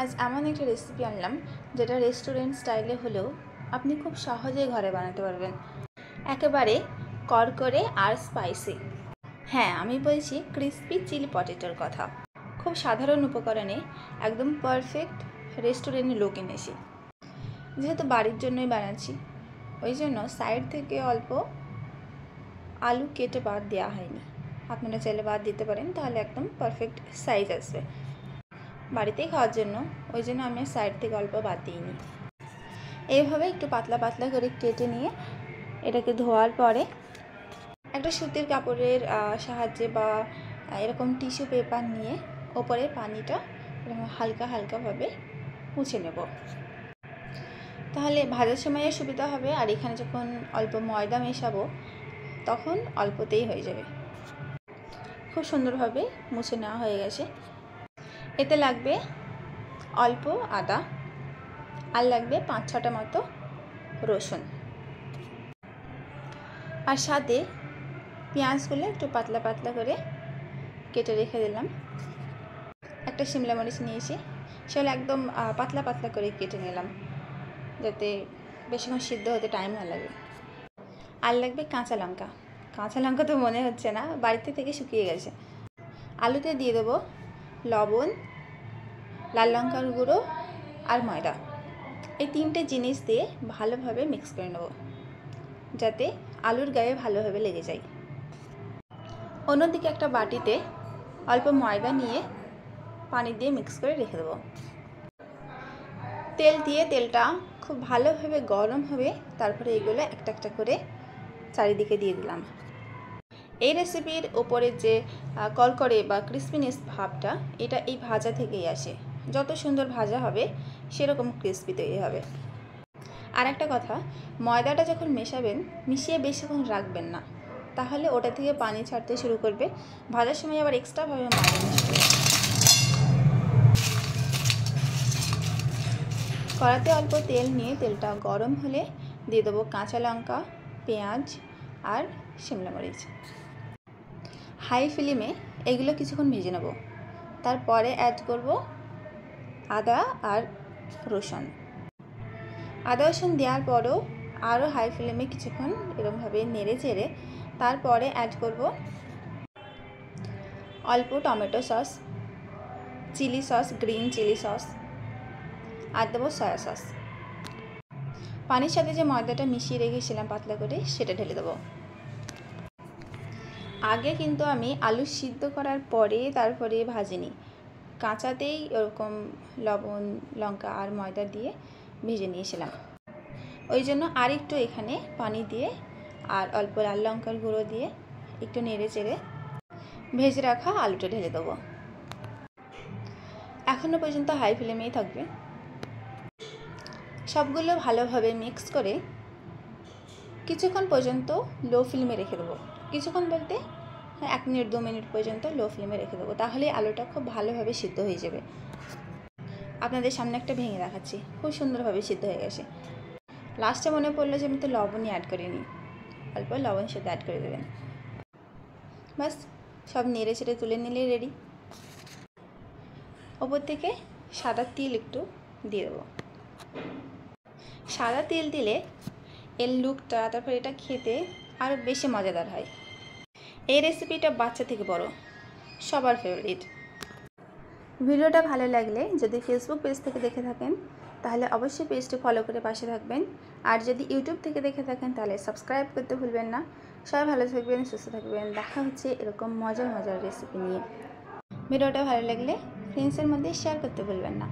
আজ এমন একটা রেসিপি আনলাম যেটা রেস্টুরেন্ট স্টাইলে হলেও আপনি খুব সহজেই ঘরে বানাতে পারবেন, একেবারে করকরে আর স্পাইসি। হ্যাঁ, আমি বলছি ক্রিসপি চিলি পটেটোর কথা। খুব সাধারণ উপকরণে একদম পারফেক্ট রেস্টুরেন্ট লুক এনেছি। যেহেতু বাড়ির জন্যই বানাচ্ছি, ওই জন্য সাইড থেকে অল্প আলু কেটে বাদ দেওয়া হয়নি। আপনারা চাইলে বাদ দিতে পারেন, তাহলে একদম পারফেক্ট সাইজ আসবে বাড়িতেই খাওয়ার জন্য। ওই জন্য আমি সাইড থেকে অল্প বাদ দিইনি। এইভাবে একটু পাতলা পাতলা করে কেটে নিয়ে এটাকে ধোয়ার পরে একটা সুতির কাপড়ের সাহায্যে বা এরকম টিস্যু পেপার নিয়ে ওপরে পানিটা হালকা হালকাভাবে মুছে নেব, তাহলে ভাজার সময়ে সুবিধা হবে। আর এখানে যখন অল্প ময়দা মেশাবো তখন অল্পতেই হয়ে যাবে। খুব সুন্দরভাবে মুছে নেওয়া হয়ে গেছে। এতে লাগবে অল্প আদা, আর লাগবে 5-6টা মতো রসুন, আর সাথে পেঁয়াজগুলো একটু পাতলা পাতলা করে কেটে রেখে দিলাম। একটা শিমলা মরিচ নিয়েছি, সেগুলো একদম পাতলা পাতলা করে কেটে নিলাম যাতে বেশিক্ষণ সিদ্ধ হতে টাইম না লাগে। আর লাগবে কাঁচা লঙ্কা। কাঁচা লঙ্কা তো মনে হচ্ছে না, বাড়িতে থেকে শুকিয়ে গেছে। আলুতে দিয়ে দেবো লবণ, লাল লঙ্কার গুঁড়ো আর ময়দা। এই 3টে জিনিস দিয়ে ভালোভাবে মিক্স করে নেব যাতে আলুর গায়ে ভালোভাবে লেগে যায়। অন্যদিকে একটা বাটিতে অল্প ময়দা নিয়ে পানি দিয়ে মিক্স করে রেখে দেবো। তেল দিয়ে তেলটা খুব ভালোভাবে গরম হবে, তারপরে এগুলো একটা একটা করে চারিদিকে দিয়ে দিলাম। এই রেসিপির ওপরের যে কড়কড়ে বা ক্রিসপিনেস ভাবটা, এটা এই ভাজা থেকেই আসে। যত সুন্দর ভাজা হবে সেরকম ক্রিসপি তৈরি হবে। আর একটা কথা, ময়দাটা যখন মেশাবেন মিশিয়ে বেশিক্ষণ রাখবেন না, তাহলে ওটা থেকে পানি ছাড়তে শুরু করবে। ভাজার সময় আবার এক্সট্রাভাবে ময়দা মিশবে। কড়াতে অল্প তেল নিয়ে তেলটা গরম হলে দিয়ে দেবো কাঁচা লঙ্কা, পেঁয়াজ আর শিমলা মরিচ। হাই ফ্লেমে এগুলো কিছুক্ষণ ভেজে নেব। তারপরে অ্যাড করব আদা আর রসুন। আদা রসুন দেওয়ার পরও আরও হাই ফ্লেমে কিছুক্ষণ এরকমভাবে নেড়ে চেড়ে তারপরে অ্যাড করব অল্প tomato sauce, chili sauce, green chili sauce, আর দেবো সয়া সস। পানির সাথে যে ময়দাটা মিশিয়ে রেখেছিলাম পাতলা করে, সেটা ঢেলে দেবো। আগে কিন্তু আমি আলু সিদ্ধ করার পরে তারপরে ভাজিনি, কাঁচাতেই ওরকম লবণ, লঙ্কা আর ময়দা দিয়ে ভেজে নিয়েছিলাম। ওই জন্য আর একটু এখানে পানি দিয়ে আর অল্প লাল লঙ্কার গুঁড়ো দিয়ে একটু নেড়ে চেড়ে ভেজে রাখা আলুটা ঢেলে দেবো। এখনও পর্যন্ত হাই ফ্লেমেই থাকবে। সবগুলো ভালোভাবে মিক্স করে কিছুক্ষণ পর্যন্ত লো ফ্লেমে রেখে দেবো। কিছুক্ষণ বলতে 1 মিনিট 2 মিনিট পর্যন্ত লো ফ্লেমে রেখে দেবো, তাহলে আলুটা খুব ভালোভাবে সিদ্ধ হয়ে যাবে। আপনাদের সামনে একটা ভেঙে দেখাচ্ছি, খুব সুন্দরভাবে সিদ্ধ হয়ে গেছে। লাস্টে মনে পড়লো যে আমি তো লবণই অ্যাড করিনি, অল্প লবণ সাথে অ্যাড করে দেবেন। বাস, সব নেড়ে চেড়ে তুলে নিলেই রেডি। ওপর থেকে সাদা তিল একটু দিয়ে দেবো। সাদা তিল দিলে এর লুকটা, তারপর এটা খেতে আরও বেশি মজাদার হয়। এই রেসিপিটা বাচ্চা থেকে বড় সবার ফেভারিট। ভিডিওটা ভালো লাগলে যদি ফেসবুক পেজ থেকে দেখে থাকেন তাহলে অবশ্যই পেজটি ফলো করে পাশে থাকবেন, আর যদি ইউটিউব থেকে দেখে থাকেন তাহলে সাবস্ক্রাইব করতে ভুলবেন না। সবাই ভালো থাকবেন, সুস্থ থাকবেন। দেখা হচ্ছে এরকম মজার মজার রেসিপি নিয়ে। ভিডিওটা ভালো লাগলে ফ্রেন্ডসের মধ্যে শেয়ার করতে ভুলবেন না।